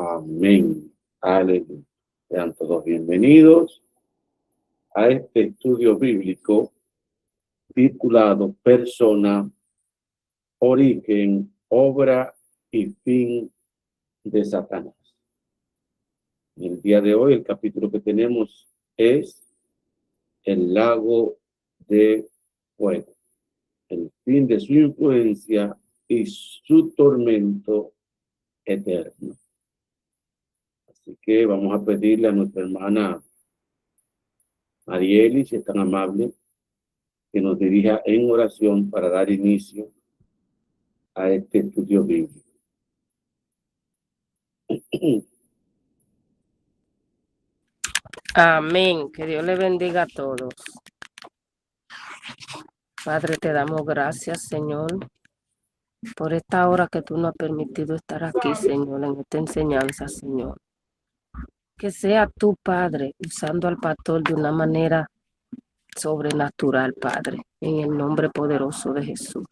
Amén. Aleluya. Sean todos bienvenidos a este estudio bíblico titulado Persona, Origen, Obra y Fin de Satanás. En el día de hoy el capítulo que tenemos es el lago de fuego, el fin de su influencia y su tormento eterno. Así que vamos a pedirle a nuestra hermana Marieli, si es tan amable, que nos dirija en oración para dar inicio a este estudio bíblico. Amén. Que Dios le bendiga a todos. Padre, te damos gracias, Señor, por esta hora que tú nos has permitido estar aquí, Señor, en esta enseñanza, Señor. Que sea tu Padre usando al pastor de una manera sobrenatural, Padre, en el nombre poderoso de Jesús.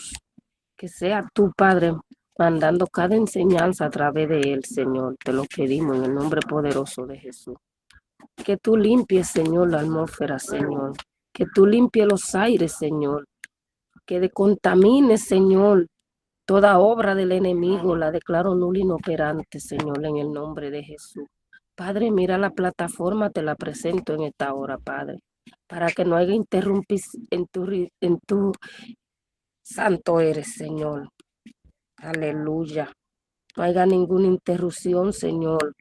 Que sea tu Padre mandando cada enseñanza a través de él, Señor. Te lo pedimos en el nombre poderoso de Jesús. Que tú limpies, Señor, la atmósfera, Señor. Que tú limpies los aires, Señor. Que decontamines, Señor, toda obra del enemigo. La declaro nula e inoperante, Señor, en el nombre de Jesús. Padre, mira la plataforma, te la presento en esta hora, Padre, para que no haya interrumpis en tu santo eres, Señor. Aleluya. No haya ninguna interrupción, Señor,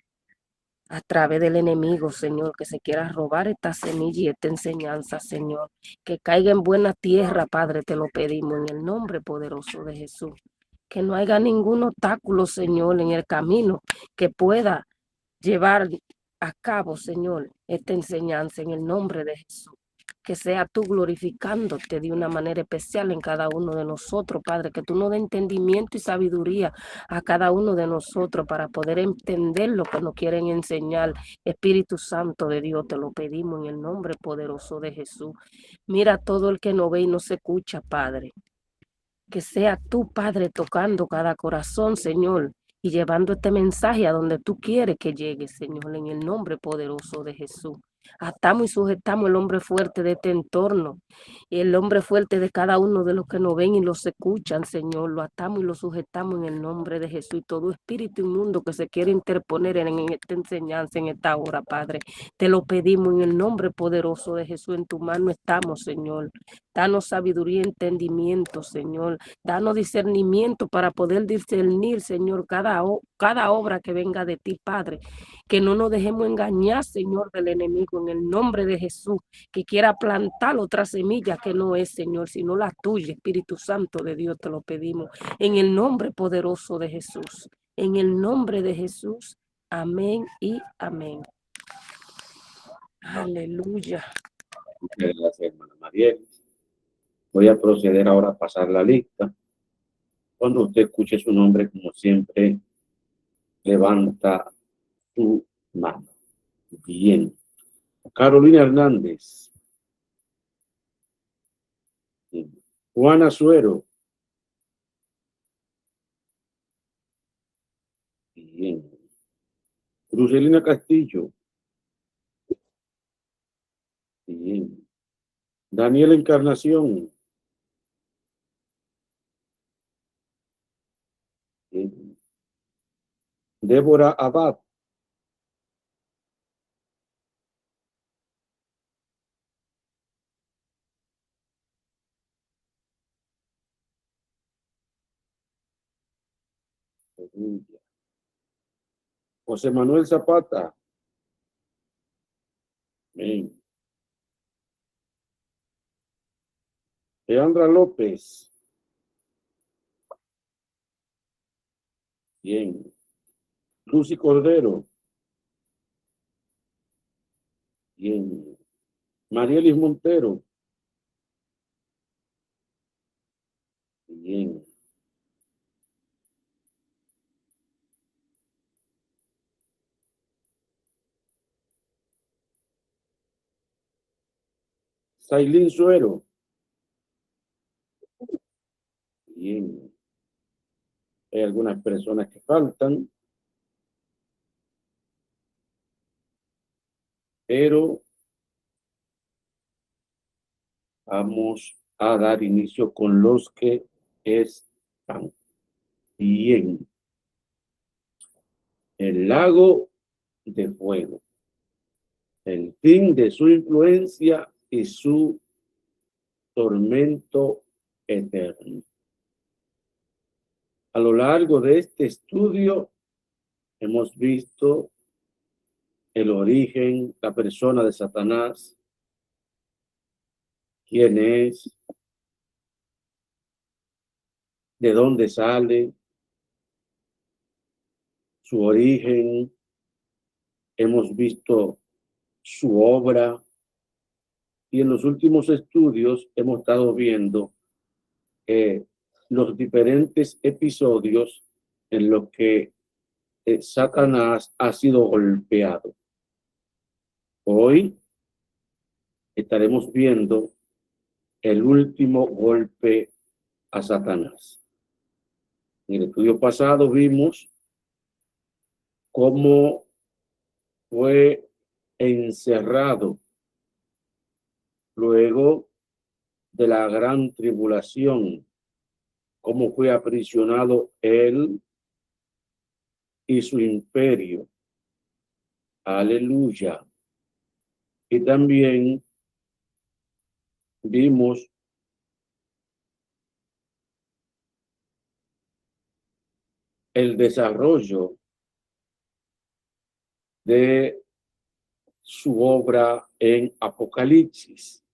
a través del enemigo, Señor, que se quiera robar esta semilla y esta enseñanza, Señor. Que caiga en buena tierra, Padre, te lo pedimos en el nombre poderoso de Jesús. Que no haya ningún obstáculo, Señor, en el camino que pueda llevar a cabo, Señor, esta enseñanza en el nombre de Jesús. Que sea tú glorificándote de una manera especial en cada uno de nosotros, Padre, que tú nos dé entendimiento y sabiduría a cada uno de nosotros para poder entender lo que nos quieren enseñar. Espíritu Santo de Dios, te lo pedimos en el nombre poderoso de Jesús. Mira todo el que no ve y no se escucha, Padre. Que sea tú, Padre, tocando cada corazón, Señor, y llevando este mensaje a donde tú quieres que llegue, Señor, en el nombre poderoso de Jesús. Atamos y sujetamos el hombre fuerte de este entorno y el hombre fuerte de cada uno de los que nos ven y los escuchan, Señor. Lo atamos y lo sujetamos en el nombre de Jesús. Y todo espíritu inmundo que se quiere interponer en esta enseñanza, en esta hora, Padre, te lo pedimos en el nombre poderoso de Jesús. En tu mano estamos, Señor. Danos sabiduría y entendimiento, Señor. Danos discernimiento para poder discernir, Señor, cada obra que venga de ti, Padre. Que no nos dejemos engañar, Señor, del enemigo, en el nombre de Jesús, que quiera plantar otra semilla que no es, Señor, sino la tuya, Espíritu Santo de Dios, te lo pedimos. En el nombre poderoso de Jesús. En el nombre de Jesús. Amén y amén. Aleluya. Muchas gracias, hermana Marieli. Voy a proceder ahora a pasar la lista. Cuando usted escuche su nombre, como siempre, levanta su mano. Bien. Carolina Hernández. Bien. Juana Suero. Bien. Crucelina Castillo. Bien. Daniela Encarnación. Bien. Débora Abad. José Manuel Zapata. Bien. Leandra López. Bien. Lucy Cordero. Bien. Marielis Montero. Bien. Sailín Suero. Bien. Hay algunas personas que faltan. pero vamos a dar inicio con los que están bien. El lago de fuego, el fin de su influencia y su tormento eterno. A lo largo de este estudio hemos visto el origen, la persona de Satanás, quién es, de dónde sale, su origen, hemos visto su obra y en los últimos estudios hemos estado viendo los diferentes episodios en los que Satanás ha sido golpeado. Hoy estaremos viendo el último golpe a Satanás. En el estudio pasado vimos cómo fue encerrado luego de la gran tribulación, cómo fue aprisionado él y su imperio. Aleluya. Y también vimos el desarrollo de su obra en Apocalipsis.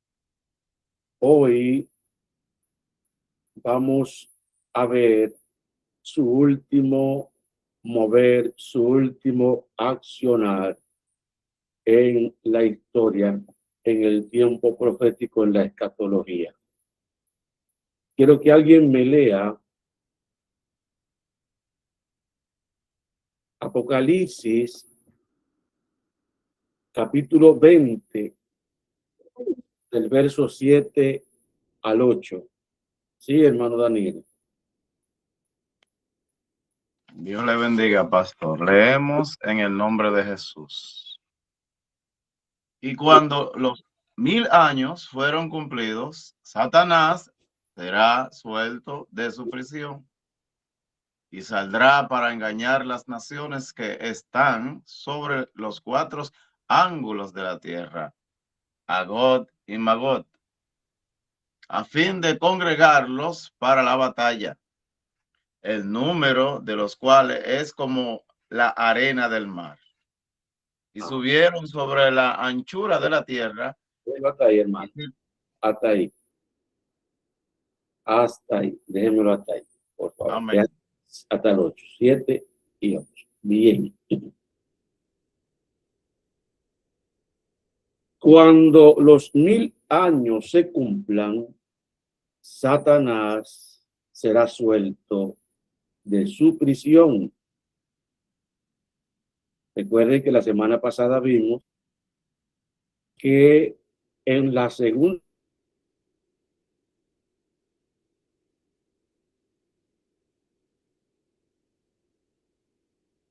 Hoy vamos a ver su último mover, su último accionar en la historia, en el tiempo profético, en la escatología. Quiero que alguien me lea Apocalipsis, capítulo 20, del verso 7 al 8. Sí, hermano Daniel. Dios le bendiga, pastor. Leemos en el nombre de Jesús. Y cuando los 1000 años fueron cumplidos, Satanás será suelto de su prisión y saldrá para engañar las naciones que están sobre los 4 ángulos de la tierra, a Gog y Magog, a fin de congregarlos para la batalla, el número de los cuales es como la arena del mar. Y subieron sobre la anchura de la tierra. Hasta ahí, hermano. Hasta ahí. Hasta ahí. Déjenmelo hasta ahí, por favor. Amén. Hasta el 8, 7 y 8. Bien. Cuando los 1000 años se cumplan, Satanás será suelto de su prisión. Recuerden que la semana pasada vimos que en la segunda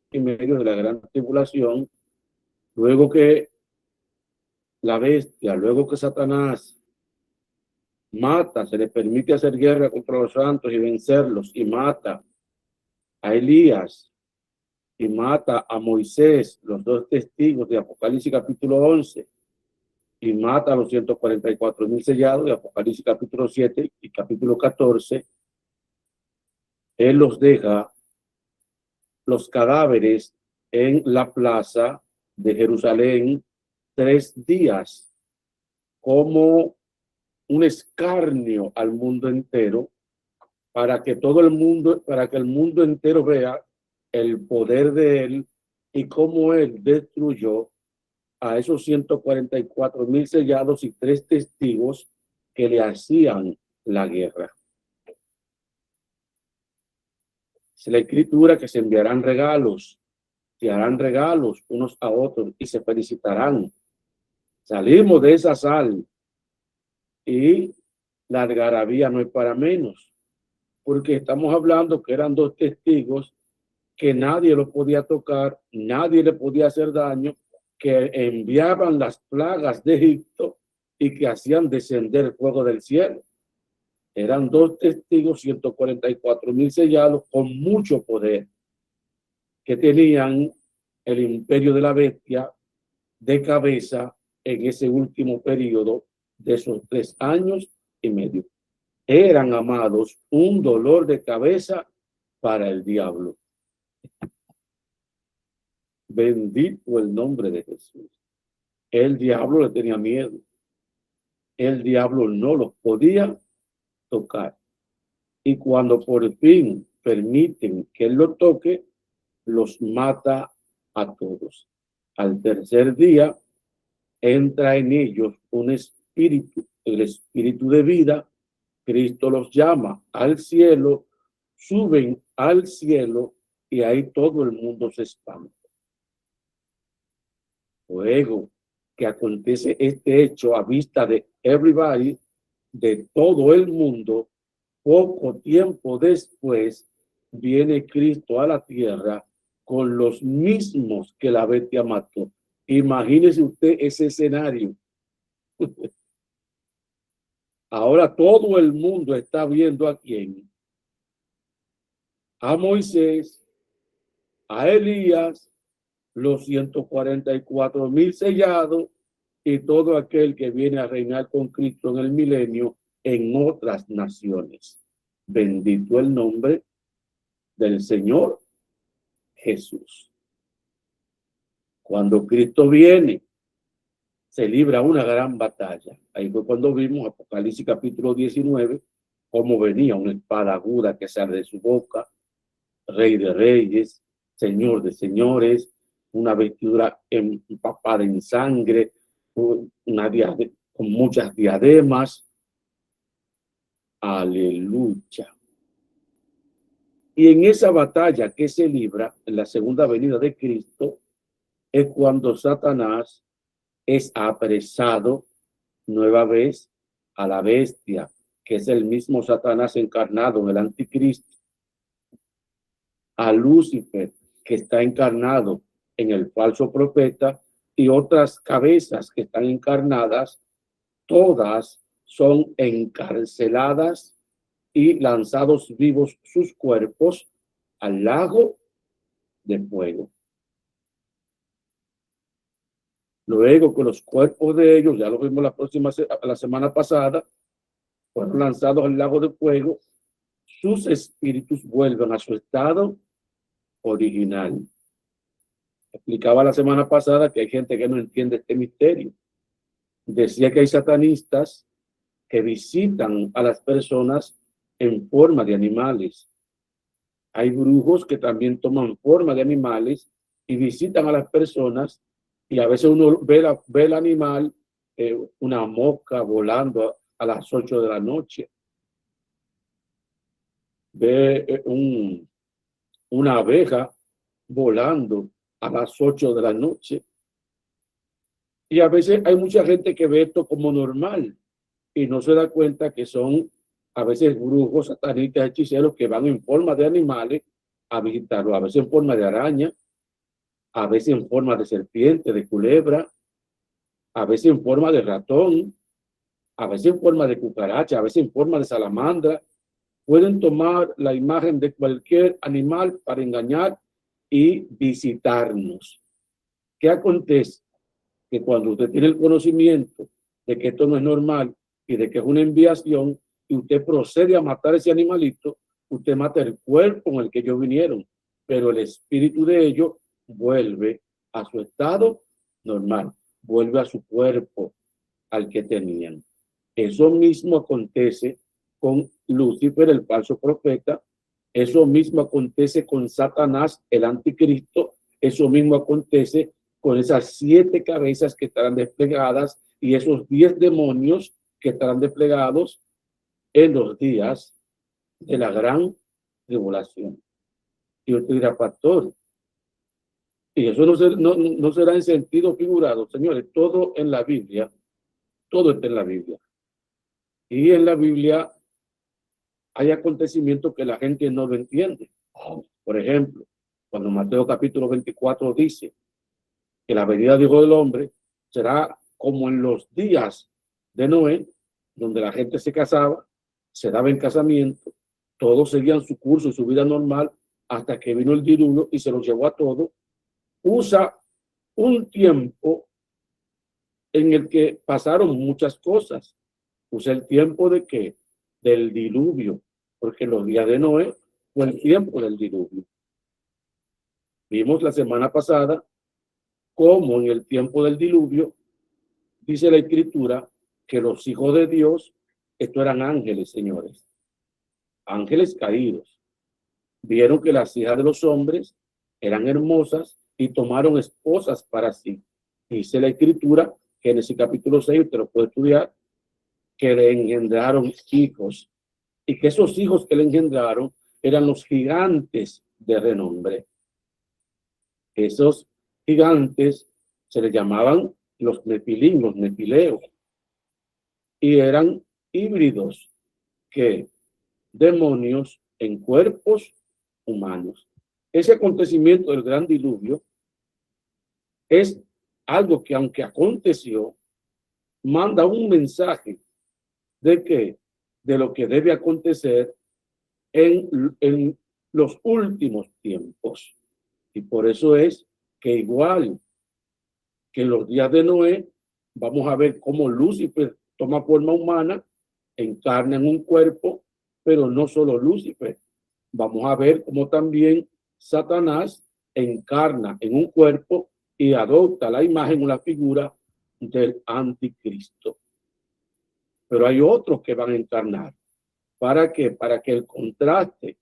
y medio de la gran tribulación, luego que la bestia, luego que Satanás mata, se le permite hacer guerra contra los santos y vencerlos, y mata a Elías, y mata a Moisés, los 2 testigos de Apocalipsis capítulo 11, y mata a los 144,000 sellados de Apocalipsis capítulo 7 y capítulo 14, él los deja los cadáveres en la plaza de Jerusalén 3 días como un escarnio al mundo entero, para que todo el mundo, para que el mundo entero vea el poder de él y cómo él destruyó a esos 144,000 sellados y 3 testigos que le hacían la guerra. Es la escritura que se enviarán regalos, se harán regalos unos a otros y se felicitarán. Salimos de esa sal y la algarabía no es para menos, porque estamos hablando que eran 2 testigos que nadie los podía tocar, nadie le podía hacer daño, que enviaban las plagas de Egipto y que hacían descender fuego del cielo. Eran 2 testigos, 144,000 sellados con mucho poder, que tenían el imperio de la bestia de cabeza en ese último periodo de esos 3 años y medio. Eran, amados, un dolor de cabeza para el diablo. Bendito el nombre de Jesús. El diablo le tenía miedo. El diablo no los podía tocar. Y cuando por fin permiten que él lo toque, los mata a todos. Al tercer día entra en ellos un espíritu, el espíritu de vida. Cristo los llama al cielo, suben al cielo y ahí todo el mundo se espanta. Luego que acontece este hecho a vista de everybody, de todo el mundo, poco tiempo después viene Cristo a la tierra con los mismos que la bestia mató. Imagínese usted ese escenario. Ahora todo el mundo está viendo a quién. A Moisés, a Elías, los 144,000 sellados y todo aquel que viene a reinar con Cristo en el milenio en otras naciones. Bendito el nombre del Señor Jesús. Cuando Cristo viene, se libra una gran batalla. Ahí fue cuando vimos Apocalipsis capítulo 19, cómo venía una espada aguda que sale de su boca, Rey de reyes, Señor de señores, una vestidura empapada en sangre, con muchas diademas. Aleluya. Y en esa batalla que se libra en la segunda venida de Cristo es cuando Satanás es apresado nueva vez a la bestia, que es el mismo Satanás encarnado en el anticristo, a Lucifer, que está encarnado en el falso profeta, y otras cabezas que están encarnadas, todas son encarceladas y lanzados vivos sus cuerpos al lago de fuego. Luego que los cuerpos de ellos, ya lo vimos la semana pasada, fueron lanzados al lago de fuego, sus espíritus vuelven a su estado original. Explicaba la semana pasada que hay gente que no entiende este misterio. Decía que hay satanistas que visitan a las personas en forma de animales. Hay brujos que también toman forma de animales y visitan a las personas, y a veces uno ve el animal, una mosca volando a las 8 de la noche. Ve una abeja volando a las 8 de la noche. Y a veces hay mucha gente que ve esto como normal y no se da cuenta que son a veces brujos, satanistas, hechiceros que van en forma de animales a visitarlo, a veces en forma de araña, a veces en forma de serpiente, de culebra, a veces en forma de ratón, a veces en forma de cucaracha, a veces en forma de salamandra. Pueden tomar la imagen de cualquier animal para engañar y visitarnos. ¿Qué acontece? Que cuando usted tiene el conocimiento de que esto no es normal y de que es una enviación, y usted procede a matar ese animalito, usted mata el cuerpo en el que ellos vinieron, pero el espíritu de ellos vuelve a su estado normal, vuelve a su cuerpo al que tenían. Eso mismo acontece con Lucifer, el falso profeta. Eso mismo acontece con Satanás, el anticristo. Eso mismo acontece con esas 7 cabezas que estarán desplegadas y esos 10 demonios que estarán desplegados en los días de la gran tribulación. Y usted dirá, pastor, y eso no será en sentido figurado. Señores, todo en la Biblia, todo está en la Biblia. Y en la Biblia hay acontecimientos que la gente no lo entiende. Por ejemplo, cuando Mateo capítulo 24 dice que la venida del Hijo del Hombre será como en los días de Noé, donde la gente se casaba, se daba en casamiento, todos seguían su curso y su vida normal hasta que vino el diluvio y se los llevó a todos. Usa un tiempo en el que pasaron muchas cosas. Usa el tiempo de qué? Del diluvio, porque los días de Noé fue el tiempo del diluvio. Vimos la semana pasada cómo en el tiempo del diluvio dice la Escritura que los hijos de Dios, estos eran ángeles, señores, ángeles caídos, vieron que las hijas de los hombres eran hermosas y tomaron esposas para sí. Dice la Escritura, Génesis capítulo 6, usted lo puede estudiar, que le engendraron hijos y que esos hijos que le engendraron eran los gigantes de renombre. Esos gigantes se les llamaban los nefilim, los nefileos, y eran híbridos, que demonios en cuerpos humanos. Ese acontecimiento del gran diluvio es algo que, aunque aconteció, manda un mensaje de que de lo que debe acontecer en los últimos tiempos. Y por eso es que igual que en los días de Noé, vamos a ver cómo Lucifer toma forma humana, encarna en un cuerpo, pero no solo Lucifer. Vamos a ver cómo también Satanás encarna en un cuerpo y adopta la imagen o la figura del anticristo. Pero hay otros que van a encarnar. ¿Para qué? Para que el contraste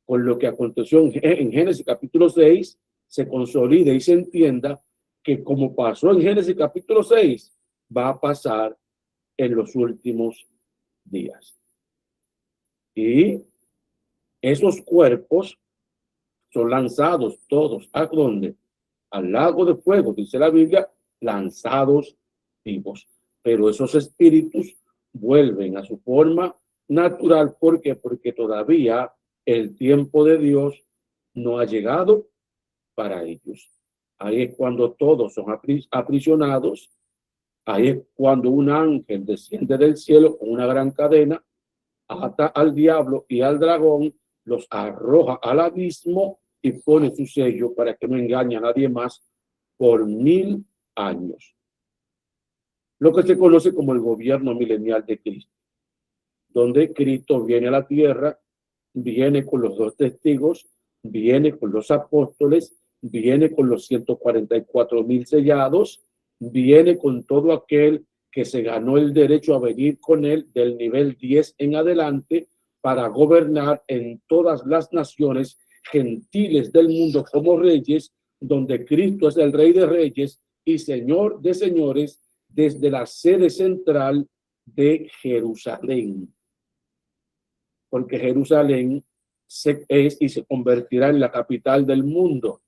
con lo que aconteció en Génesis capítulo 6 se consolide y se entienda que como pasó en Génesis capítulo 6, va a pasar en los últimos días. Y esos cuerpos son lanzados todos. ¿A dónde? Al lago de fuego, dice la Biblia, lanzados vivos. Pero esos espíritus vuelven a su forma natural. ¿Por qué? Porque todavía el tiempo de Dios no ha llegado para ellos. Ahí es cuando todos son aprisionados. Ahí es cuando un ángel desciende del cielo con una gran cadena, ata al diablo y al dragón, los arroja al abismo y pone su sello para que no engañe a nadie más por 1000 años. Lo que se conoce como el gobierno milenial de Cristo, donde Cristo viene a la tierra, viene con los 2 testigos, viene con los apóstoles, viene con los 144,000 sellados, viene con todo aquel que se ganó el derecho a venir con él del nivel 10 en adelante para gobernar en todas las naciones gentiles del mundo como reyes, donde Cristo es el Rey de Reyes y Señor de Señores desde la sede central de Jerusalén. Porque Jerusalén es y se convertirá en la capital del mundo,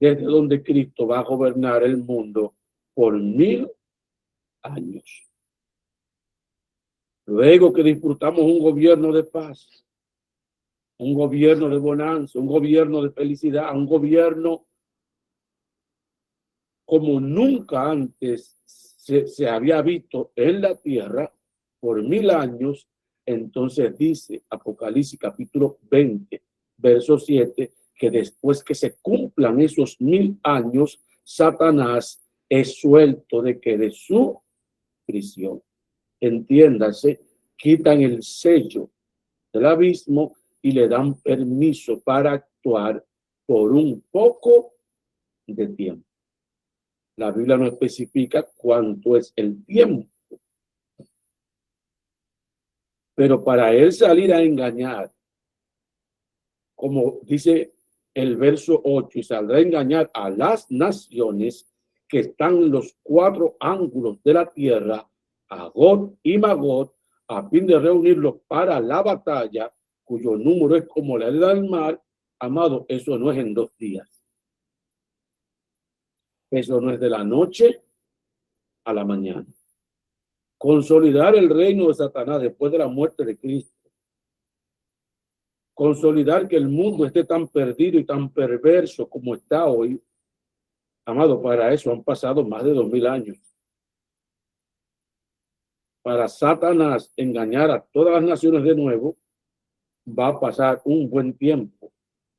desde donde Cristo va a gobernar el mundo por 1000 años. Luego que disfrutamos un gobierno de paz, un gobierno de bonanza, un gobierno de felicidad, un gobierno como nunca antes se había visto en la tierra por 1000 años, entonces dice Apocalipsis capítulo 20, verso 7, que después que se cumplan esos 1000 años, Satanás es suelto de su prisión. Entiéndase, quitan el sello del abismo y le dan permiso para actuar por un poco de tiempo. La Biblia no especifica cuánto es el tiempo. Pero para él salir a engañar, como dice el verso 8, y saldrá a engañar a las naciones que están en los 4 ángulos de la tierra, a Gog y Magog, a fin de reunirlos para la batalla, cuyo número es como la arena del mar. Amado, eso no es en 2 días. Eso no es de la noche a la mañana. Consolidar el reino de Satanás después de la muerte de Cristo. Consolidar que el mundo esté tan perdido y tan perverso como está hoy. Amado, para eso han pasado más de 2000 años. Para Satanás engañar a todas las naciones de nuevo, va a pasar un buen tiempo,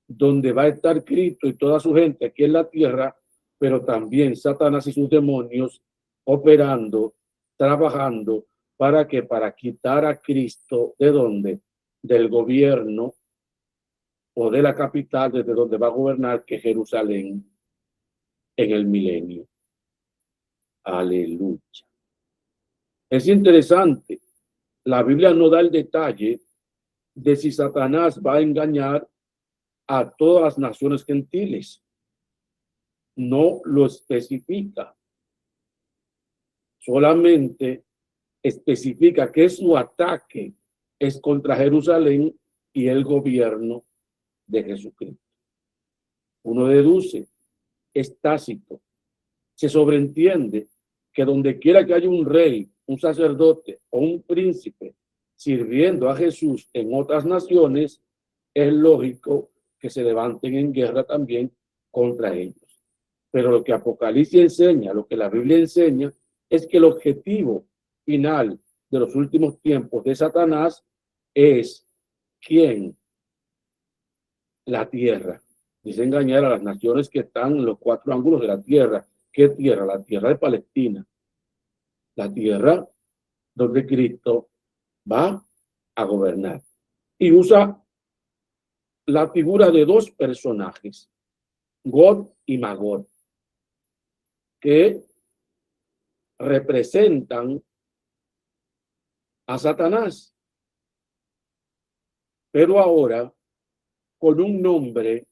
donde va a estar Cristo y toda su gente aquí en la tierra, pero también Satanás y sus demonios operando, trabajando, ¿para que para quitar a Cristo de dónde? Del gobierno o de la capital desde donde va a gobernar, que es Jerusalén, en el milenio. Aleluya. Es interesante, la Biblia no da el detalle de si Satanás va a engañar a todas las naciones gentiles. No lo especifica. Solamente especifica que su ataque es contra Jerusalén y el gobierno de Jesucristo. Uno deduce, es tácito, se sobreentiende que donde quiera que haya un rey, un sacerdote o un príncipe sirviendo a Jesús en otras naciones, es lógico que se levanten en guerra también contra ellos. Pero lo que Apocalipsis enseña, lo que la Biblia enseña, es que el objetivo final de los últimos tiempos de Satanás es ¿quién? La tierra. Dice engañar a las naciones que están en los cuatro ángulos de la tierra. ¿Qué tierra? La tierra de Palestina. La tierra donde Cristo va a gobernar. Y usa la figura de dos personajes, Gog y Magog, que representan a Satanás, pero ahora con un nombre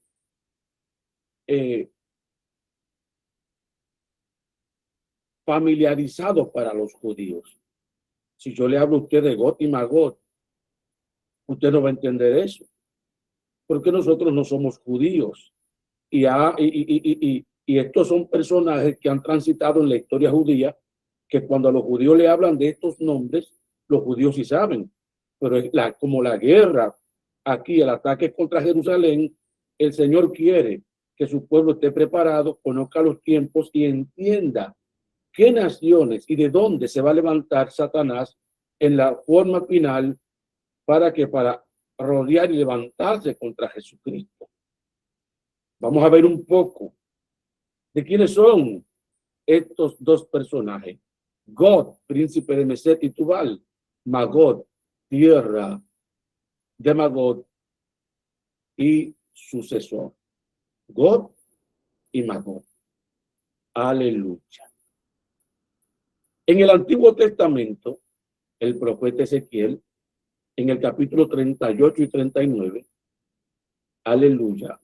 familiarizado para los judíos. Si yo le hablo a usted de Gog y Magog, usted no va a entender eso, porque nosotros no somos judíos. Y estos son personajes que han transitado en la historia judía, que cuando a los judíos le hablan de estos nombres, los judíos sí saben. Pero como la guerra aquí, el ataque contra Jerusalén, el Señor quiere que su pueblo esté preparado, conozca los tiempos y entienda qué naciones y de dónde se va a levantar Satanás en la forma final para rodear y levantarse contra Jesucristo. Vamos a ver un poco de quiénes son estos dos personajes. Gog, príncipe de Meset y Tubal. Magog, tierra de Magog y sucesor. Gog y Magog. Aleluya. En el Antiguo Testamento, el profeta Ezequiel, en el capítulo 38 y 39, aleluya,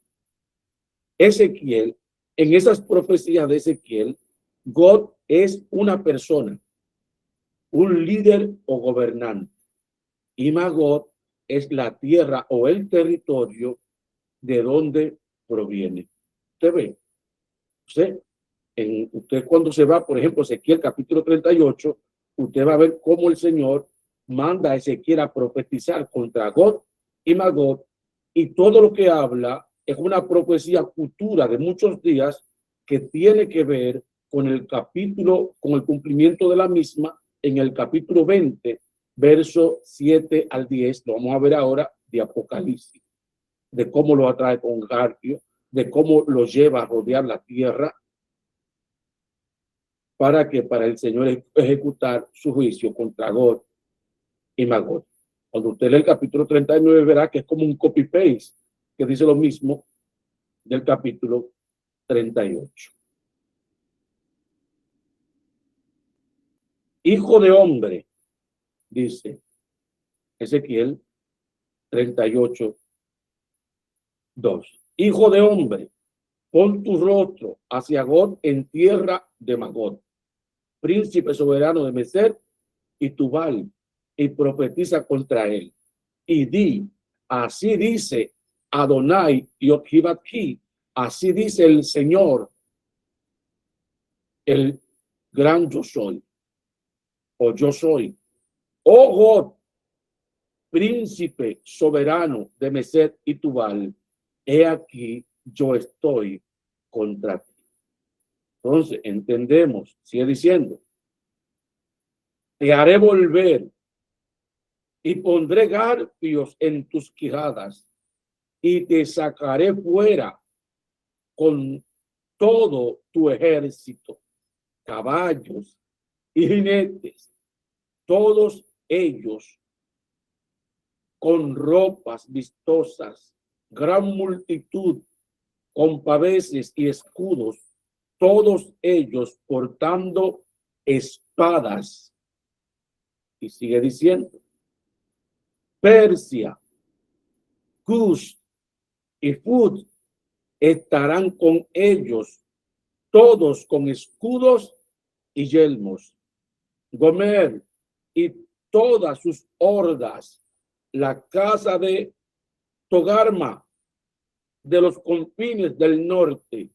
Ezequiel, en esas profecías de Ezequiel, Gog es una persona, un líder o gobernante, y Magog es la tierra o el territorio de donde proviene. Usted ve, usted cuando se va, por ejemplo, Ezequiel capítulo 38, usted va a ver cómo el Señor manda a Ezequiel a profetizar contra Gog y Magog, y todo lo que habla es una profecía futura de muchos días que tiene que ver con el capítulo, con el cumplimiento de la misma en el capítulo 20, verso 7 al 10. Lo vamos a ver ahora de Apocalipsis, de cómo lo atrae con Garfio, de cómo lo lleva a rodear la tierra para el Señor ejecutar su juicio contra Gog y Magog. Cuando usted lee el capítulo 39 verá que es como un copy-paste que dice lo mismo del capítulo 38. Hijo de hombre, dice Ezequiel 38, 2. Hijo de hombre, pon tu rostro hacia Gog en tierra de Magog, príncipe soberano de Meser y Tubal, y profetiza contra él. Y di, así dice Adonai Yod-Heh-Vav-Keh, así dice el Señor, el gran yo soy, o yo soy. Oh Gog, príncipe soberano de Meset y Tubal, he aquí yo estoy contra ti. Entonces, entendemos, sigue diciendo, te haré volver y pondré garfios en tus quijadas y te sacaré fuera con todo tu ejército, caballos y jinetes, todos ellos con ropas vistosas, gran multitud, con paveses y escudos, todos ellos portando espadas. Y sigue diciendo, Persia, Cus y Fut estarán con ellos, todos con escudos y yelmos. Gomer y todas sus hordas, la casa de Togarma de los confines del norte,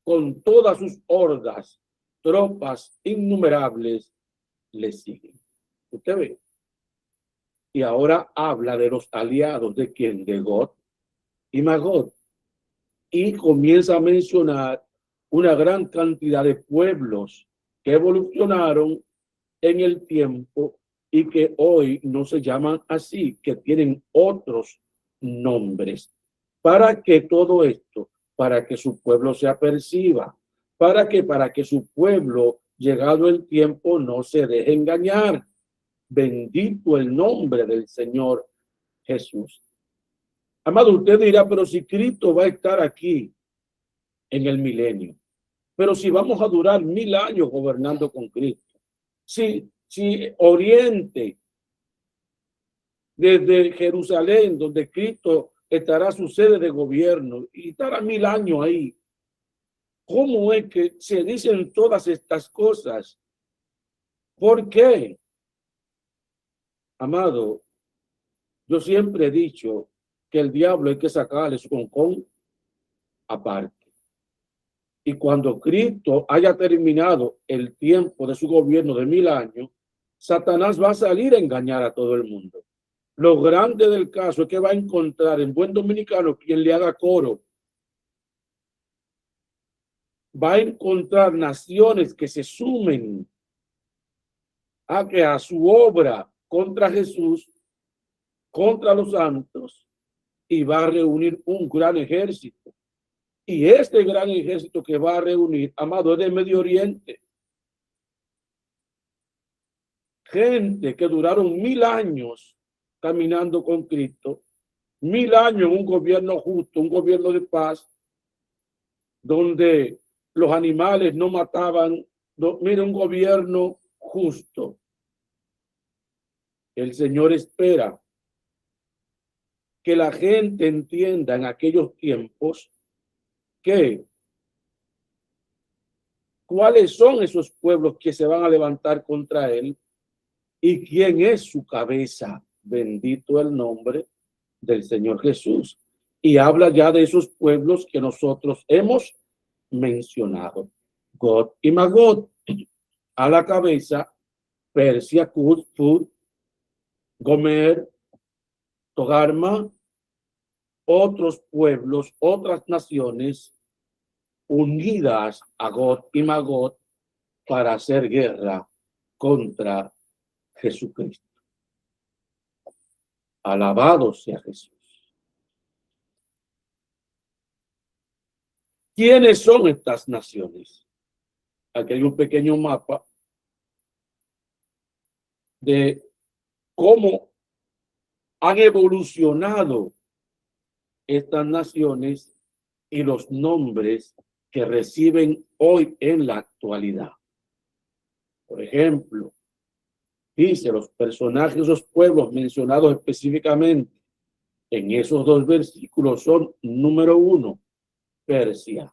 con todas sus hordas, tropas innumerables, le siguen. Usted ve. Y ahora habla de los aliados de quien, de Gog y Magog. Y comienza a mencionar una gran cantidad de pueblos que evolucionaron en el tiempo y que hoy no se llaman así, que tienen otros nombres. ¿Para que todo esto? Para que su pueblo se aperciba. ¿Para que? Para que su pueblo, llegado el tiempo, no se deje engañar. Bendito el nombre del Señor Jesús. Amado, usted dirá, pero si Cristo va a estar aquí en el milenio, pero si vamos a durar 1000 años gobernando con Cristo, si Oriente, desde Jerusalén, donde Cristo estará su sede de gobierno y estará 1000 años ahí, ¿cómo es que se dicen todas estas cosas? ¿Por qué? Amado, yo siempre he dicho que el diablo hay que sacarle su concón aparte. Y cuando Cristo haya terminado el tiempo de su gobierno de 1000 años, Satanás va a salir a engañar a todo el mundo. Lo grande del caso es que va a encontrar en buen dominicano quien le haga coro. Va a encontrar naciones que se sumen a su obra contra Jesús, contra los santos, y va a reunir un gran ejército. Y este gran ejército que va a reunir, amado, es de Medio Oriente. Gente que duraron 1000 años caminando con Cristo, 1000 años en un gobierno justo, un gobierno de paz, donde los animales no mataban. Mira, un gobierno justo. El Señor espera que la gente entienda en aquellos tiempos que cuáles son esos pueblos que se van a levantar contra él y quién es su cabeza. Bendito el nombre del Señor Jesús. Y habla ya de esos pueblos que nosotros hemos mencionado. Gog y Magog. A la cabeza, Persia, Cus, Fut, Gomer, Togarma, otros pueblos, otras naciones unidas a Gog y Magog para hacer guerra contra Jesucristo. Alabado sea Jesús. ¿Quiénes son estas naciones? Aquí hay un pequeño mapa de cómo han evolucionado estas naciones y los nombres que reciben hoy en la actualidad. Por ejemplo, dice los personajes, esos pueblos mencionados específicamente en esos 2 versículos son: número 1, Persia,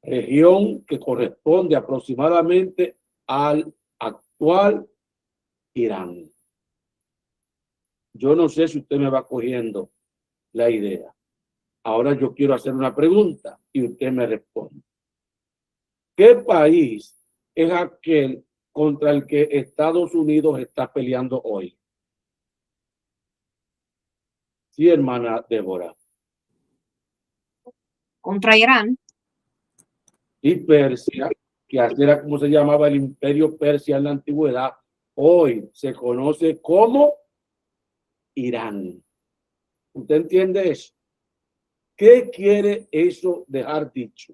región que corresponde aproximadamente al actual Irán. Yo no sé si usted me va cogiendo la idea. Ahora yo quiero hacer una pregunta y usted me responde. ¿Qué país es aquel contra el que Estados Unidos está peleando hoy? Sí, hermana Débora. Contra Irán. y Persia, que así era como se llamaba el imperio Persia en la antigüedad, hoy se conoce como Irán. ¿Usted entiende eso? ¿Qué quiere eso dejar dicho?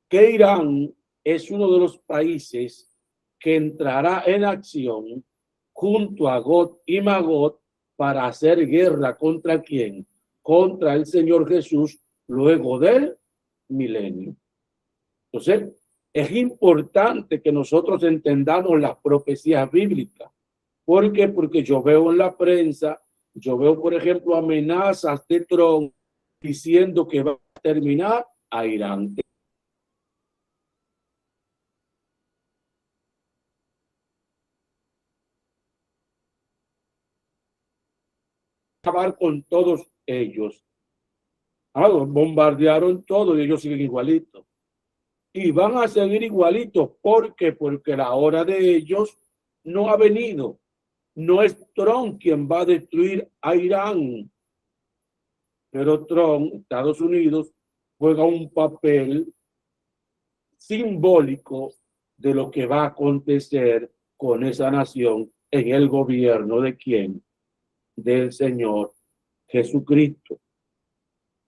Que Irán es uno de los países que entrará en acción junto a Gog y Magog para hacer guerra ¿contra quién? Contra el Señor Jesús luego del milenio. Entonces, es importante que nosotros entendamos las profecías bíblicas. ¿Por qué? Porque yo veo en la prensa, yo veo, por ejemplo, amenazas de Trump diciendo que va a terminar a Irán. Acabar con todos ellos. Bombardearon todo y ellos siguen igualitos. Y van a seguir igualitos. ¿Por qué? Porque la hora de ellos no ha venido. No es Trump quien va a destruir a Irán. Pero Trump, Estados Unidos, juega un papel simbólico de lo que va a acontecer con esa nación en el gobierno de quién? Del Señor Jesucristo.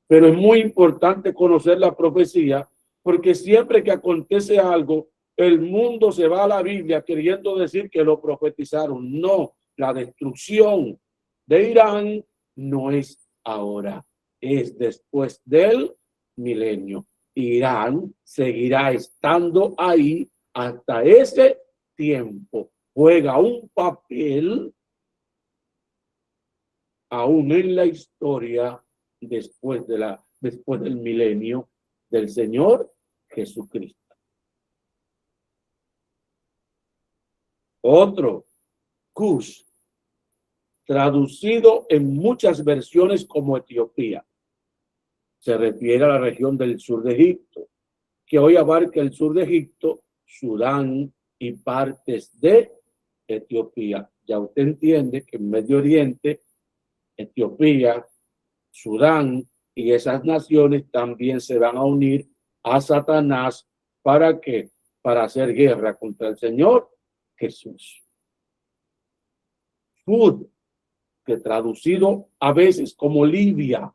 Pero es muy importante conocer la profecía, porque siempre que acontece algo, el mundo se va a la Biblia queriendo decir que lo profetizaron. No, la destrucción de Irán no es ahora, es después del milenio. Irán seguirá estando ahí hasta ese tiempo. Juega un papel aún en la historia después del milenio del Señor Jesucristo. Otro, Cush, traducido en muchas versiones como Etiopía. Se refiere a la región del sur de Egipto, que hoy abarca el sur de Egipto, Sudán y partes de Etiopía. Ya usted entiende que en Medio Oriente, Etiopía, Sudán y esas naciones también se van a unir a Satanás. ¿Para qué? Para hacer guerra contra el Señor Jesús. Sud, que traducido a veces como Libia,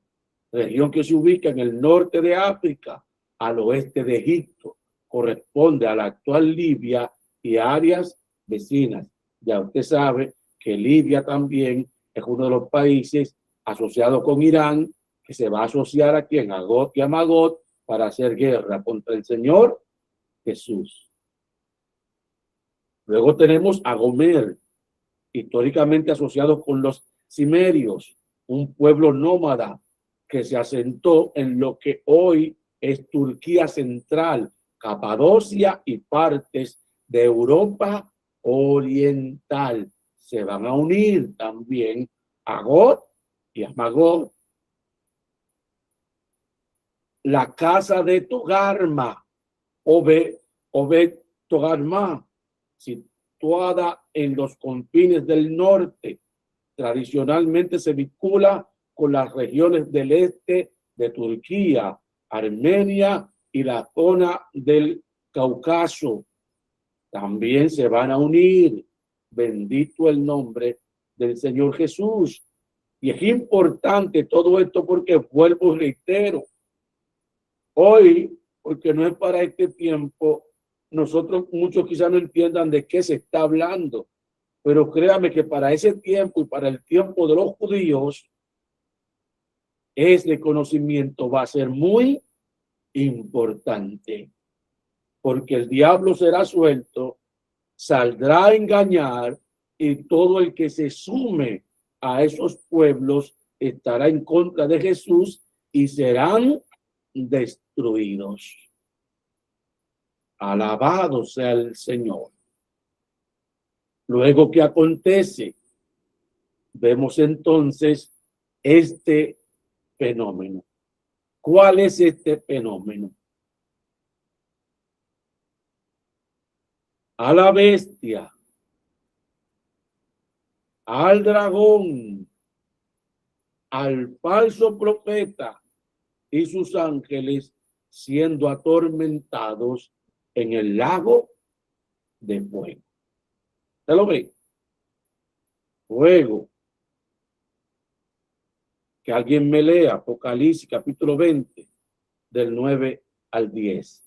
región que se ubica en el norte de África, al oeste de Egipto, corresponde a la actual Libia y áreas vecinas. Ya usted sabe que Libia también es uno de los países asociados con Irán, que se va a asociar aquí en Gog y a Magog para hacer guerra contra el Señor Jesús. Luego tenemos a Gomer, históricamente asociado con los cimerios, un pueblo nómada que se asentó en lo que hoy es Turquía Central, Capadocia y partes de Europa Oriental. Se van a unir también a Gog y a Magog. La casa de Togarma, Obed Togarma, situada en los confines del norte, tradicionalmente se vincula con las regiones del este de Turquía, Armenia y la zona del Cáucaso. También se van a unir, bendito el nombre del Señor Jesús. Y es importante todo esto porque vuelvo y reitero, hoy, porque no es para este tiempo, nosotros muchos quizás no entiendan de qué se está hablando, pero créame que para ese tiempo y para el tiempo de los judíos, ese conocimiento va a ser muy importante, porque el diablo será suelto, saldrá a engañar y todo el que se sume a esos pueblos estará en contra de Jesús y serán destruidos. Alabado sea el Señor. Luego, ¿qué acontece? Vemos entonces este fenómeno. ¿Cuál es este fenómeno? A la bestia, al dragón, al falso profeta y sus ángeles siendo atormentados en el lago de fuego. ¿Usted lo ve? Fuego. Que alguien me lea Apocalipsis capítulo 20 del 9 al 10.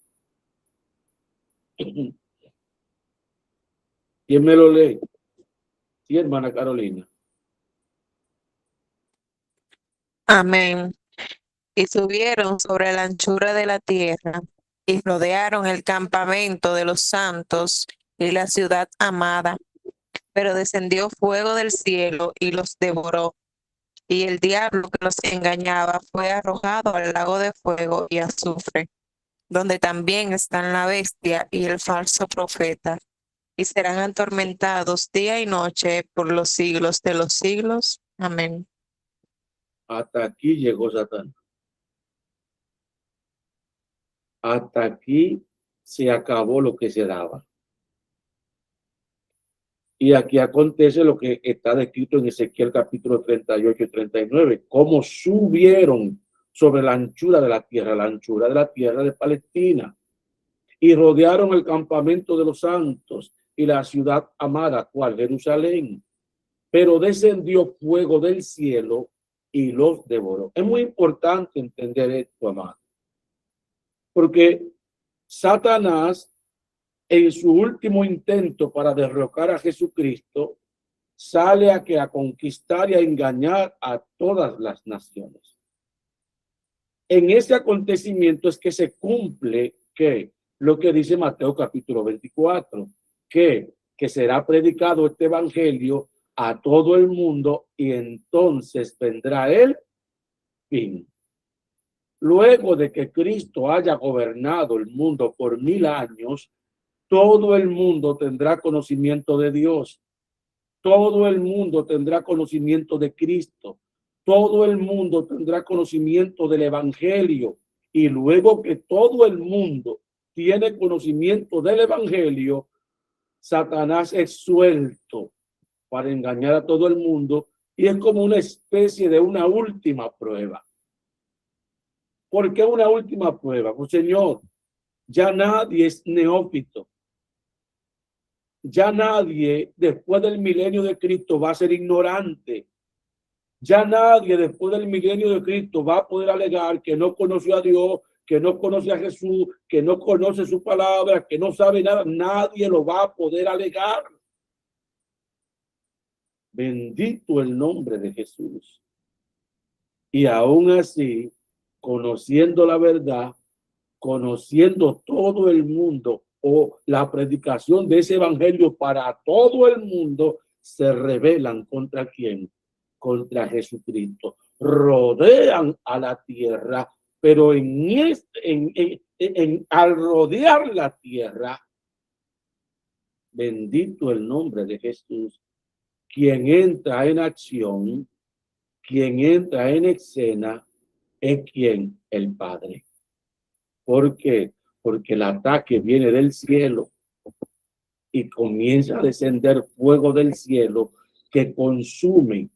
¿Quién me lo lee? Sí, hermana Carolina. Amén. Y subieron sobre la anchura de la tierra y rodearon el campamento de los santos y la ciudad amada. Pero descendió fuego del cielo y los devoró. Y el diablo que los engañaba fue arrojado al lago de fuego y azufre, donde también están la bestia y el falso profeta, y serán atormentados día y noche por los siglos de los siglos. Amén. Hasta aquí llegó Satán. Hasta aquí se acabó lo que se daba. Y aquí acontece lo que está descrito en Ezequiel capítulo 38 y 39. Cómo subieron sobre la anchura de la tierra de Palestina, y rodearon el campamento de los santos y la ciudad amada, cual Jerusalén. Pero descendió fuego del cielo y los devoró. Es muy importante entender esto, amado, porque Satanás, en su último intento para derrocar a Jesucristo, sale a conquistar y a engañar a todas las naciones. En ese acontecimiento es que se cumple que lo que dice Mateo capítulo 24, que será predicado este evangelio a todo el mundo y entonces vendrá el fin. Luego de que Cristo haya gobernado el mundo por 1000 años, todo el mundo tendrá conocimiento de Dios. Todo el mundo tendrá conocimiento de Cristo. Todo el mundo tendrá conocimiento del evangelio. Y luego que todo el mundo tiene conocimiento del evangelio, Satanás es suelto para engañar a todo el mundo, y es como una especie de una última prueba. ¿Por qué una última prueba? Pues, Señor, ya nadie es neófito. Ya nadie después del milenio de Cristo va a ser ignorante. Ya nadie después del milenio de Cristo va a poder alegar que no conoció a Dios, que no conoce a Jesús, que no conoce su palabra, que no sabe nada. Nadie lo va a poder alegar. Bendito el nombre de Jesús. Y aún así, conociendo la verdad, conociendo todo el mundo, o la predicación de ese evangelio para todo el mundo, se rebelan contra quién, contra Jesucristo. Rodean a la tierra, pero al rodear la tierra, bendito el nombre de Jesús, quien entra en acción, quien entra en escena, es quien, el Padre. ¿Por qué? Porque el ataque viene del cielo y comienza a descender fuego del cielo que consume,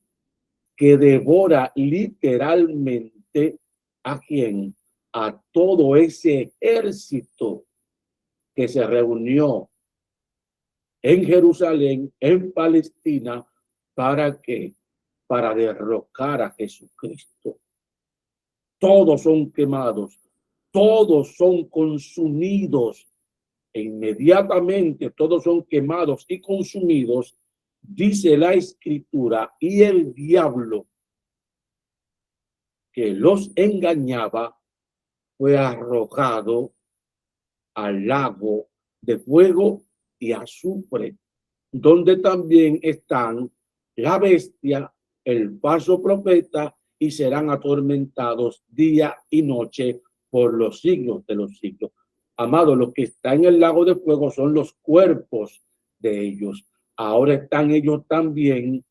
que devora literalmente ¿a quién? A todo ese ejército que se reunió en Jerusalén, en Palestina, ¿para qué? Para derrocar a Jesucristo. Todos son quemados, todos son consumidos. E inmediatamente todos son quemados y consumidos, dice la escritura, y el diablo que los engañaba fue arrojado al lago de fuego y azufre, donde también están la bestia, el falso profeta, y serán atormentados día y noche por los siglos de los siglos. Amado, lo que está en el lago de fuego son los cuerpos de ellos. Ahora están ellos también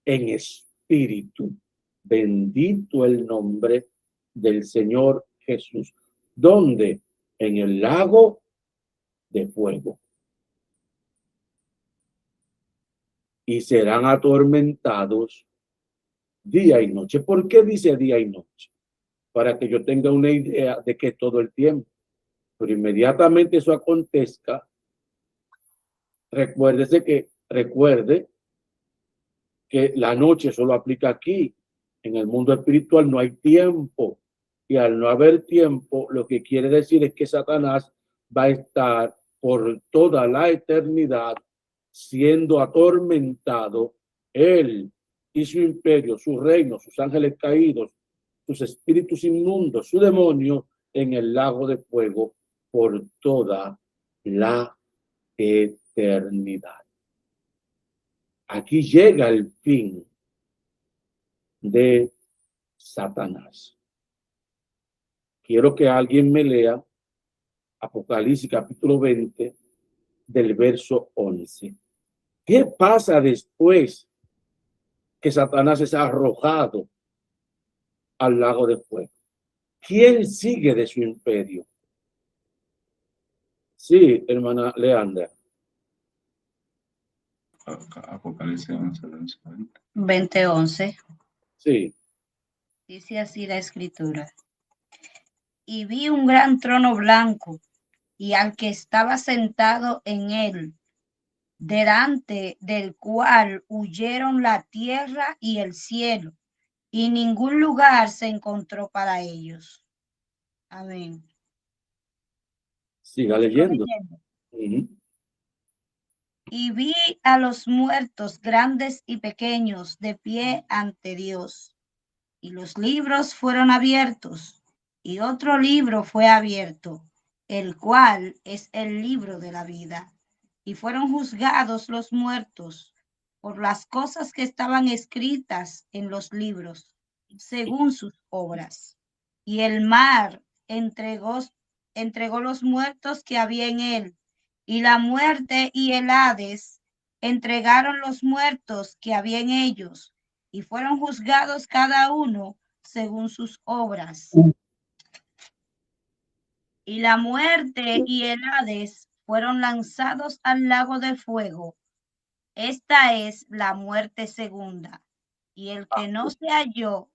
en espíritu. Bendito el nombre del Señor Jesús. ¿Dónde? En el lago de fuego. Y serán atormentados día y noche. ¿Por qué dice día y noche? para que yo tenga una idea de que todo el tiempo. Pero inmediatamente eso acontezca, recuerde que la noche solo aplica aquí. En el mundo espiritual no hay tiempo. Y al no haber tiempo, lo que quiere decir es que Satanás va a estar por toda la eternidad siendo atormentado, él y su imperio, su reino, sus ángeles caídos, sus espíritus inmundos, su demonio, en el lago de fuego por toda la eternidad. Aquí llega el fin de Satanás. Quiero que alguien me lea Apocalipsis capítulo 20 del verso 11. ¿Qué pasa después que Satanás es arrojado al lago de fuego? ¿Quién sigue de su imperio? Sí, hermana Leandra. Apocalipsis 11, 20:11. Sí. Dice así la escritura. Y vi un gran trono blanco y al que estaba sentado en él, delante del cual huyeron la tierra y el cielo, y ningún lugar se encontró para ellos. Amén. Siga leyendo. Y vi a los muertos grandes y pequeños de pie ante Dios, y los libros fueron abiertos, y otro libro fue abierto, el cual es el libro de la vida. Y fueron juzgados los muertos por las cosas que estaban escritas en los libros, según sus obras. Y el mar entregó los muertos que había en él, y la muerte y el Hades entregaron los muertos que había en ellos, y fueron juzgados cada uno según sus obras. Y la muerte y el Hades fueron lanzados al lago de fuego. Esta es la muerte segunda. Y el que no se halló.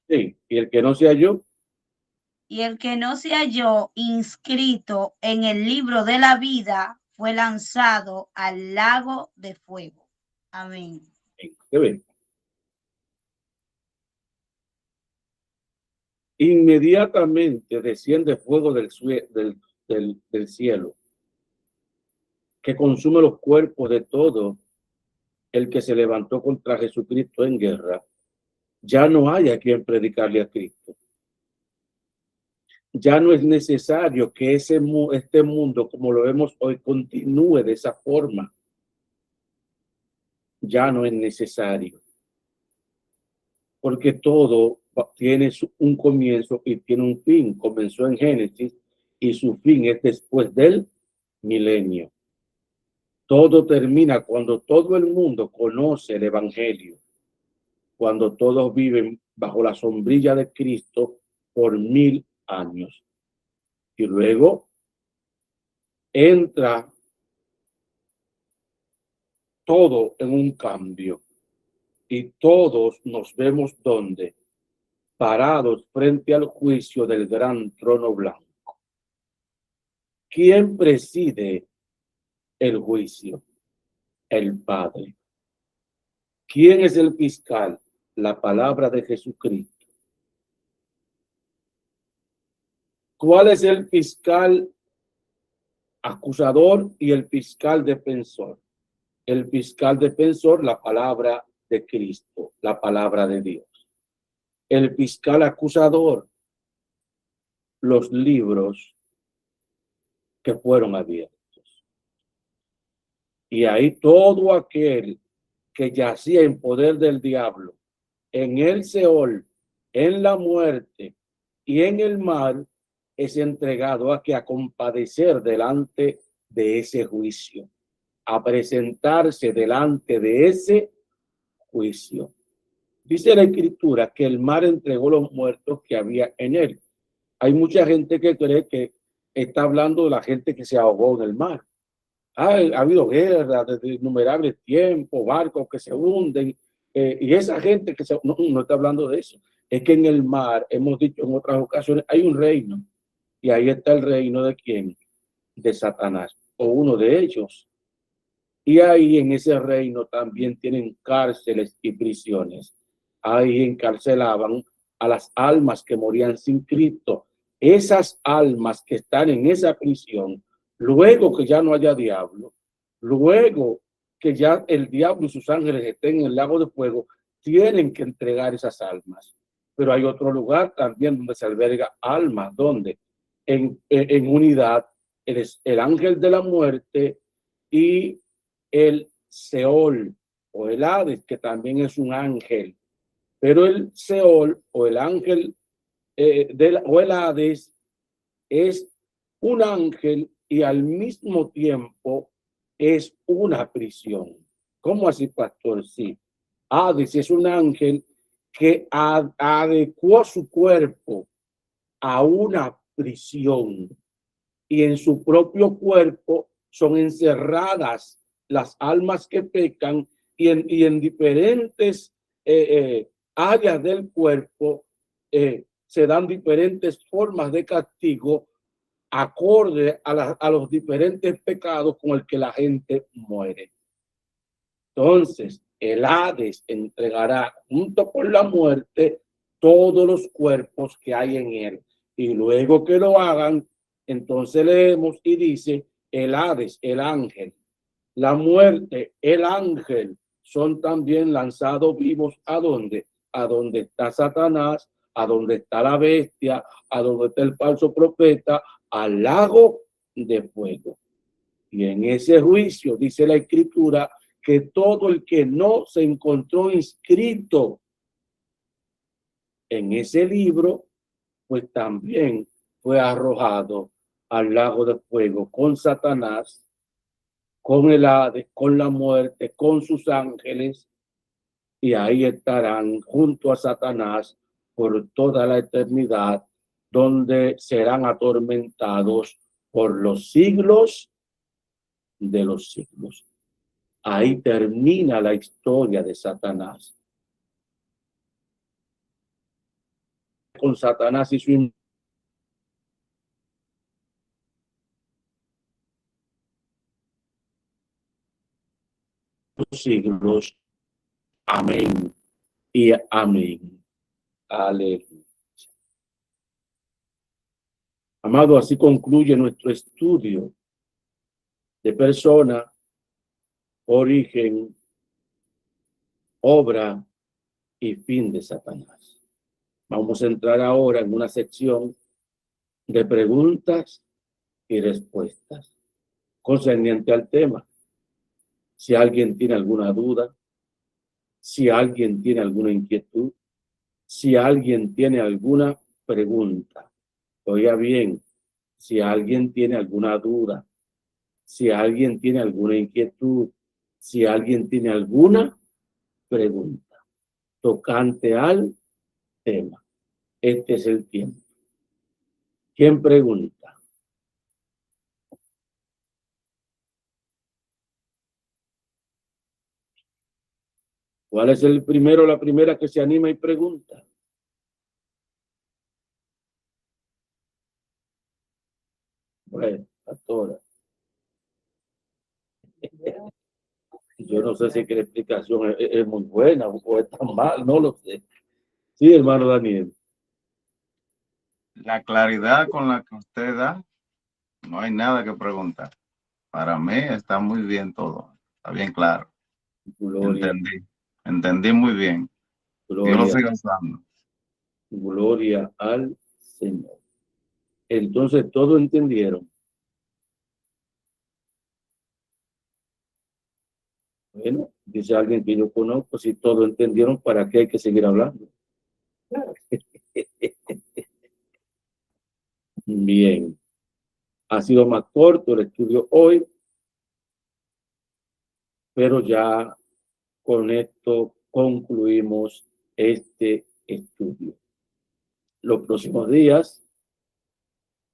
Sí, y el que no se halló. Y el que no se halló inscrito en el libro de la vida fue lanzado al lago de fuego. Amén. ¿Qué ven? Inmediatamente desciende fuego del cielo que consume los cuerpos de todo el que se levantó contra Jesucristo en guerra. Ya no hay a quien predicarle a Cristo. Ya no es necesario que este mundo, como lo vemos hoy, continúe de esa forma. Ya no es necesario. Porque todo tiene un comienzo y tiene un fin. Comenzó en Génesis y su fin es después del milenio. Todo termina cuando todo el mundo conoce el evangelio, cuando todos viven bajo la sombrilla de Cristo por 1000 años. Y luego entra todo en un cambio y todos nos vemos donde, parados frente al juicio del gran trono blanco. ¿Quién preside el juicio? El Padre. ¿Quién es el fiscal? La palabra de Jesucristo. ¿Cuál es el fiscal acusador y el fiscal defensor? El fiscal defensor, la palabra de Cristo, la palabra de Dios. El fiscal acusador, los libros que fueron abiertos. Y ahí todo aquel que yacía en poder del diablo, en el Seol, en la muerte y en el mar, es entregado a compadecer delante de ese juicio, a presentarse delante de ese juicio. Dice la Escritura que el mar entregó los muertos que había en él. Hay mucha gente que cree que está hablando de la gente que se ahogó en el mar. Ha habido guerras desde innumerables tiempos, barcos que se hunden, y esa gente no está hablando de eso. es que en el mar, hemos dicho en otras ocasiones, hay un reino. Y ahí está el reino de ¿quién? De Satanás, o uno de ellos. Y ahí en ese reino también tienen cárceles y prisiones. Ahí encarcelaban a las almas que morían sin Cristo. Esas almas que están en esa prisión, luego que ya no haya diablo, luego que ya el diablo y sus ángeles estén en el lago de fuego, tienen que entregar esas almas. Pero hay otro lugar también donde se alberga almas, donde en unidad el ángel de la muerte y el Seol o el Hades, que también es un ángel. Pero el Seol o el ángel o el Hades es un ángel y al mismo tiempo es una prisión. ¿Cómo así, pastor? Sí. Hades es un ángel que adecuó su cuerpo a una prisión y en su propio cuerpo son encerradas las almas que pecan y en diferentes áreas del cuerpo se dan diferentes formas de castigo acorde a los diferentes pecados con el que la gente muere. Entonces, el Hades entregará junto con la muerte todos los cuerpos que hay en él. Y luego que lo hagan, entonces leemos y dice, el Hades, el ángel, la muerte, el ángel, son también lanzados vivos ¿a dónde? A donde está Satanás, a donde está la bestia, a donde está el falso profeta, al lago de fuego. Y en ese juicio dice la Escritura que todo el que no se encontró inscrito en ese libro, pues también fue arrojado al lago de fuego con Satanás, con el Hades, con la muerte, con sus ángeles, y ahí estarán junto a Satanás por toda la eternidad, donde serán atormentados por los siglos de los siglos. Ahí termina la historia de Satanás. Con Satanás y su siglos. Amén y amén. Aleluya. Amado, así concluye nuestro estudio de persona, origen, obra y fin de Satanás. Vamos a entrar ahora en una sección de preguntas y respuestas concerniente al tema. Si alguien tiene alguna duda, si alguien tiene alguna inquietud, si alguien tiene alguna pregunta, oiga bien, si alguien tiene alguna duda, si alguien tiene alguna inquietud, si alguien tiene alguna pregunta tocante al tema, este es el tiempo. ¿Quién pregunta? ¿Cuál es el primero, la primera que se anima y pregunta? Bueno, pastora. Yo no sé si que la explicación es muy buena o es tan mal, no lo sé. Sí, hermano Daniel. La claridad con la que usted da, no hay nada que preguntar. Para mí está muy bien todo. Está bien claro. Gloria, Entendí muy bien. Dios lo gloria, siga usando. gloria al Señor. Entonces, ¿todo entendieron? Bueno, dice alguien que yo conozco, si todo entendieron, ¿para qué hay que seguir hablando? Bien. Ha sido más corto el estudio hoy, pero ya con esto concluimos este estudio. Los próximos días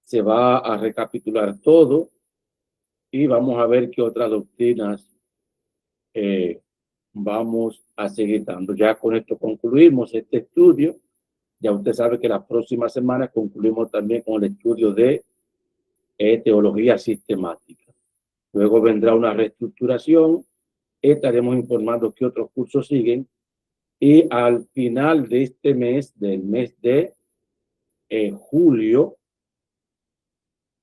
se va a recapitular todo y vamos a ver qué otras doctrinas vamos a seguir dando. Ya con esto concluimos este estudio Ya usted sabe que la próxima semana concluimos también con el estudio de teología sistemática. Luego vendrá una reestructuración. Estaremos informando qué otros cursos siguen. Y al final de este mes, del mes de julio,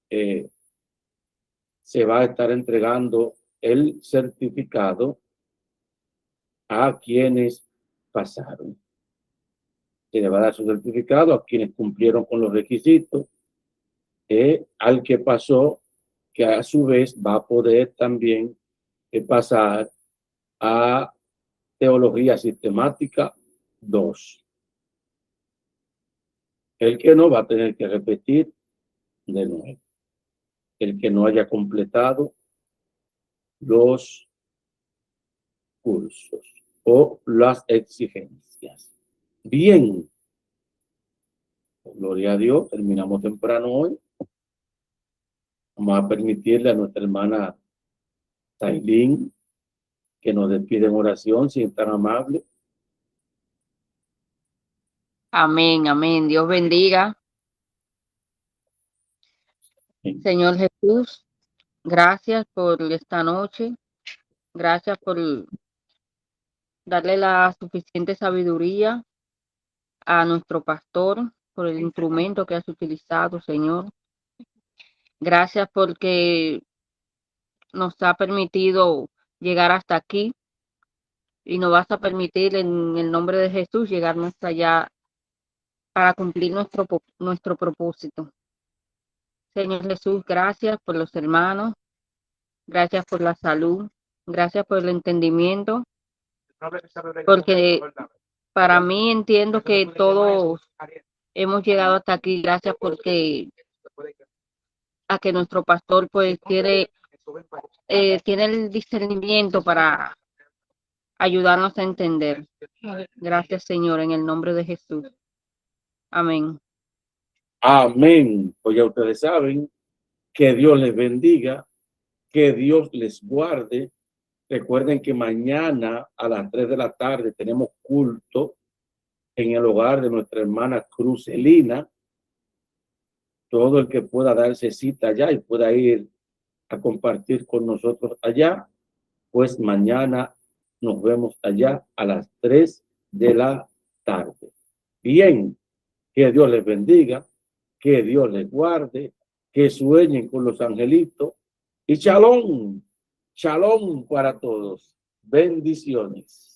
se va a estar entregando el certificado a quienes pasaron. Se le va a dar su certificado a quienes cumplieron con los requisitos, al que pasó, que a su vez va a poder también pasar a Teología Sistemática 2. El que no va a tener que repetir de nuevo. El que no haya completado los cursos o las exigencias. Bien. Gloria a Dios. Terminamos temprano hoy. Vamos a permitirle a nuestra hermana Tailín que nos despide en oración, si es tan amable. Amén, amén. Dios bendiga. Amén. Señor Jesús, gracias por esta noche. Gracias por darle la suficiente sabiduría a nuestro pastor, por el instrumento que has utilizado, Señor. Gracias porque nos ha permitido llegar hasta aquí y nos vas a permitir en el nombre de Jesús llegar más allá para cumplir nuestro propósito. Señor Jesús, gracias por los hermanos, gracias por la salud, gracias por el entendimiento, porque para mí entiendo que todos hemos llegado hasta aquí, gracias porque a que nuestro pastor pues tiene el discernimiento para ayudarnos a entender. Gracias, Señor, en el nombre de Jesús. Amén. Amén. Pues ya ustedes saben, que Dios les bendiga, que Dios les guarde. Recuerden que mañana a las 3 de la tarde tenemos culto en el hogar de nuestra hermana Crucelina. Todo el que pueda darse cita allá y pueda ir a compartir con nosotros allá, pues mañana nos vemos allá a las 3 de la tarde. Bien, que Dios les bendiga, que Dios les guarde, que sueñen con los angelitos y shalom, shalom para todos. Bendiciones.